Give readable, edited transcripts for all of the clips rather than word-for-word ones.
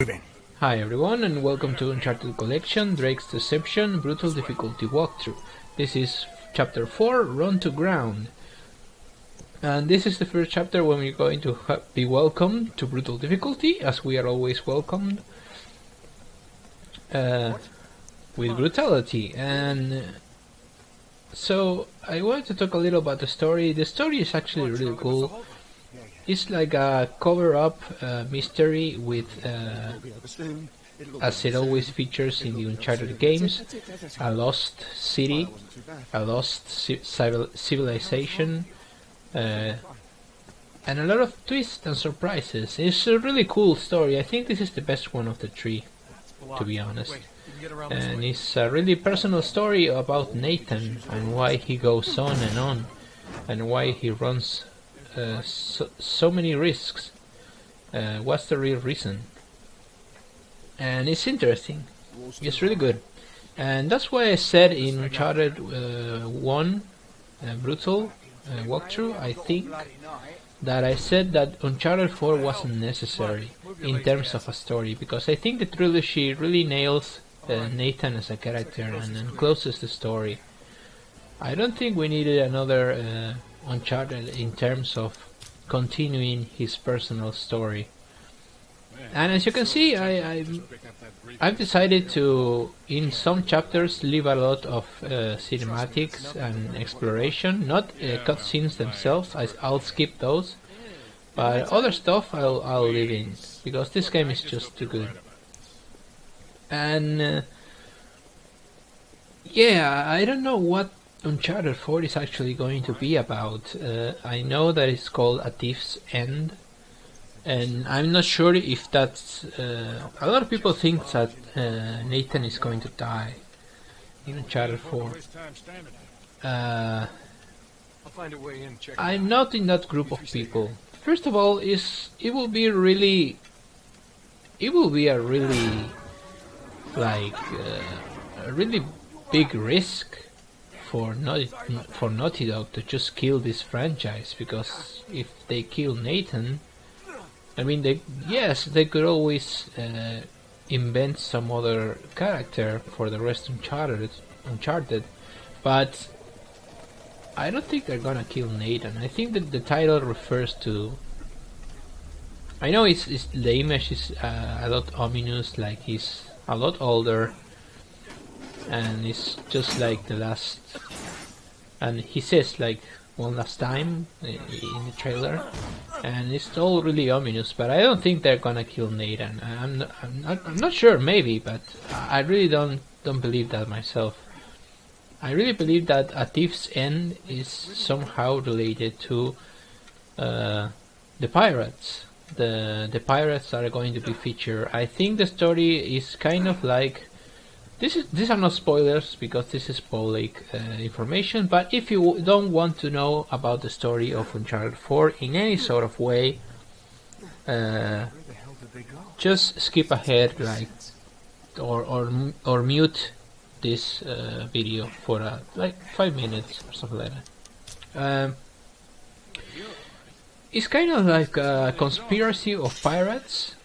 Moving. Hi everyone and welcome to Uncharted Collection, Drake's Deception, Brutal Difficulty Walkthrough. This is Chapter 4, Run to Ground. And this is the first chapter when we're going to be welcomed to Brutal Difficulty, as we are always welcomed with brutality. And so I wanted to talk a little about the story. The story is actually really cool. It's like a cover-up mystery with, as it always features in the Uncharted games, a lost city, a lost civilization, and a lot of twists and surprises. It's a really cool story. I think this is the best one of the three, to be honest. And it's a really personal story about Nathan and why he goes on, and why he runs so many risks. What's the real reason? And it's interesting. It's really good. And that's why I said in Uncharted 1 Brutal Walkthrough, I think that I said that Uncharted 4 wasn't necessary in terms of a story, because I think the trilogy really nails Nathan as a character and closes the story. I don't think we needed another Uncharted in terms of continuing his personal story. And as you can see, I've decided to, in some chapters, leave a lot of cinematics and exploration, not cutscenes themselves. I'll skip those, but other stuff I'll leave in, because this game is just too good. And yeah, I don't know what Uncharted 4 is actually going to be about. I know that it's called A Thief's End, and I'm not sure if that's... a lot of people think that Nathan is going to die in Uncharted 4. I'm not in that group of people. First of all, it will be a really like a really big risk for Naughty Dog to just kill this franchise, because if they kill Nathan, I mean, they could always invent some other character for the rest of Uncharted, but I don't think they're gonna kill Nathan. I think that the title refers to... I know the image is a lot ominous, like he's a lot older, and it's just like the last, and he says like one last time in the trailer, and it's all really ominous. But I don't think they're gonna kill Nathan. I'm not sure, maybe, but I really don't believe that myself. I really believe that A Thief's End is somehow related to the pirates. The pirates are going to be featured. I think the story is kind of like... These are not spoilers, because this is public information, but if you don't want to know about the story of Uncharted 4 in any sort of way, just skip ahead, like, or mute this video for like 5 minutes or something like that. It's kind of like a conspiracy of pirates.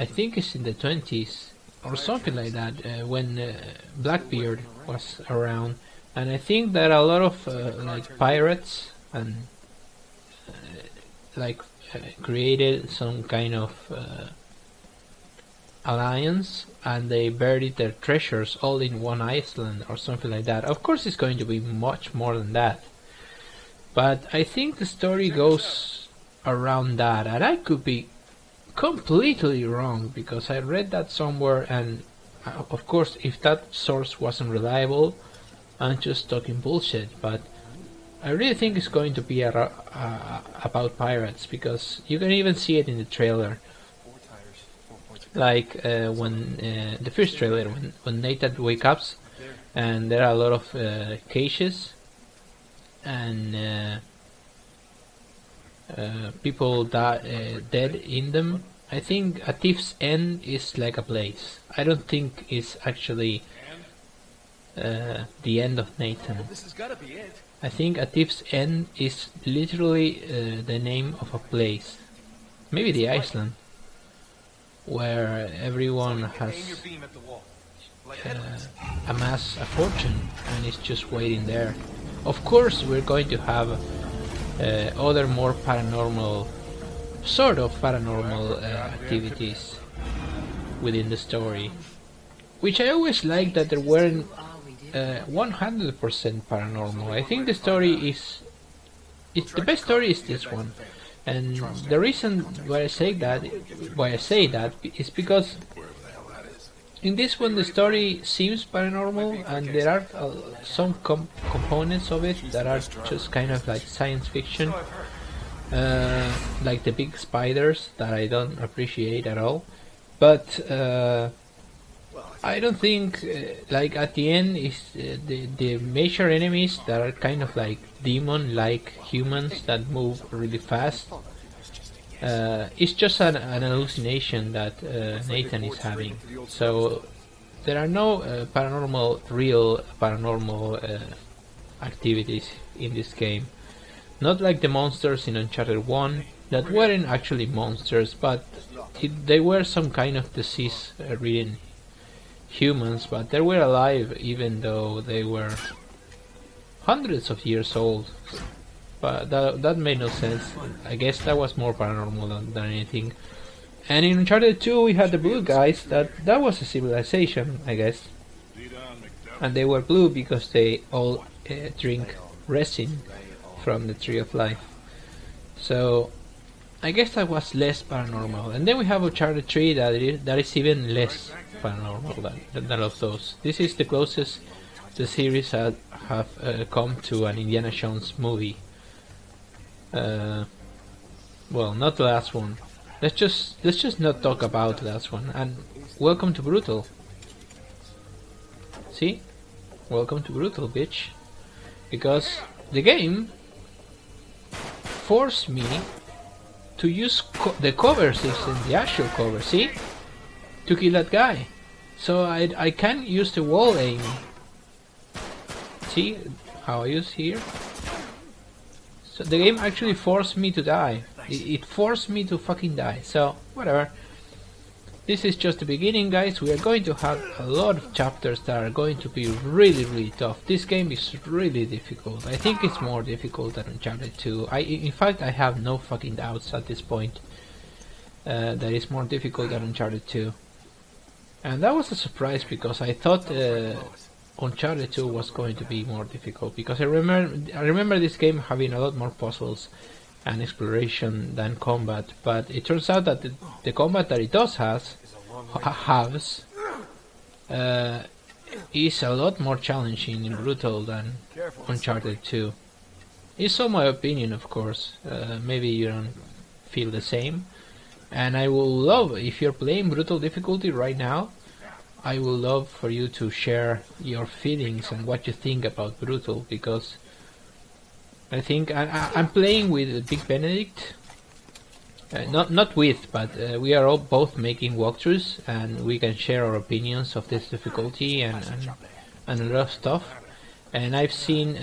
I think it's in the 20s or something like that, when Blackbeard was around, and I think that a lot of like pirates and created some kind of alliance, and they buried their treasures all in one island or something like that. Of course, it's going to be much more than that, but I think the story goes around that, and I could be completely wrong, because I read that somewhere, and of course, if that source wasn't reliable, I'm just talking bullshit. But I really think it's going to be about pirates, because you can even see it in the trailer. Like when the first trailer, when Nathan wakes up, and there are a lot of cages, and people dead in them. I think A Thief's End is like a place. I don't think it's actually the end of Nathan. I think A Thief's End is literally the name of a place. maybe the Iceland, where everyone has amassed a fortune and is just waiting there. Of course, we're going to have other more paranormal, sort of paranormal activities within the story, which I always liked that there weren't 100% paranormal. I think the story is the best story is this one, and the reason why I say that is because in this one the story seems paranormal, and there are some components of it that are just kind of like science fiction, like the big spiders that I don't appreciate at all. But I don't think, like at the end, is the major enemies that are kind of like demon-like humans that move really fast. It's just an hallucination that Nathan is having. So there are no real paranormal activities in this game. Not like the monsters in Uncharted 1 that weren't actually monsters, but they were some kind of disease-ridden humans, but they were alive even though they were hundreds of years old. But that made no sense. I guess that was more paranormal than anything. And in Uncharted 2 we had the blue guys. That was a civilization, I guess. And they were blue because they all drink resin from the Tree of Life. So I guess that was less paranormal. And then we have Uncharted 3 that is even less paranormal than all of those. This is the closest the series have come to an Indiana Jones movie. Well, not the last one. Let's just not talk about the last one. And welcome to Brutal. See? Welcome to Brutal, bitch. Because the game forced me to use the cover system, the actual cover, see? To kill that guy. So I can't use the wall aim. See how I use here? So the game actually forced me to die. It forced me to fucking die. So, whatever. This is just the beginning, guys. We are going to have a lot of chapters that are going to be really, really tough. This game is really difficult. I think it's more difficult than Uncharted 2. In fact, I have no fucking doubts at this point that it's more difficult than Uncharted 2. And that was a surprise because I thought Uncharted 2 was going to be more difficult, because I remember this game having a lot more puzzles and exploration than combat, but it turns out that the combat that it does have is a lot more challenging and brutal than Uncharted 2. It's all my opinion, of course. Maybe you don't feel the same, and I will love, if you're playing brutal difficulty right now, I will love for you to share your feelings and what you think about brutal, because I think I'm playing with Big Benedict, not with, but we are all both making walkthroughs, and we can share our opinions of this difficulty and a lot of stuff. And I've seen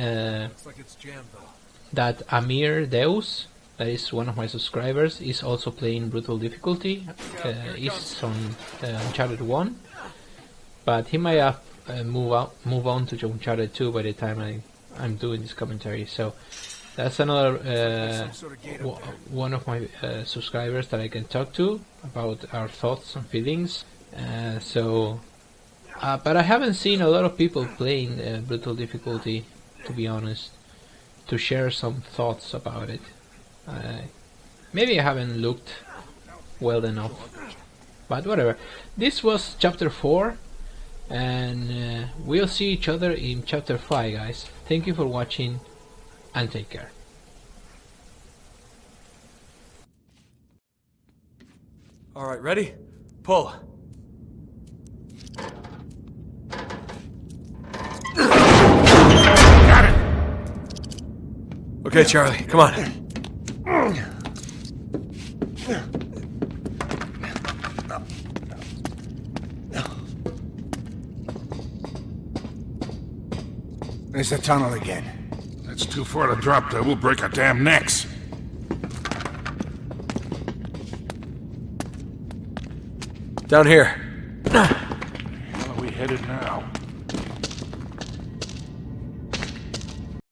that Amir Deus, that is one of my subscribers, is also playing brutal difficulty. He's on Uncharted 1, but he might have move on to Uncharted 2 by the time I'm doing this commentary. So that's another one of my subscribers that I can talk to about our thoughts and feelings. But I haven't seen a lot of people playing brutal difficulty, to be honest, to share some thoughts about it. Maybe I haven't looked well enough, but whatever. This was chapter 4, and we'll see each other in chapter 5, guys. Thank you for watching, and take care. Alright, ready? Pull. Got it! Okay, Charlie, come on. There's the tunnel again. That's too far to drop there. We'll break our damn necks. Down here. Where are we headed now?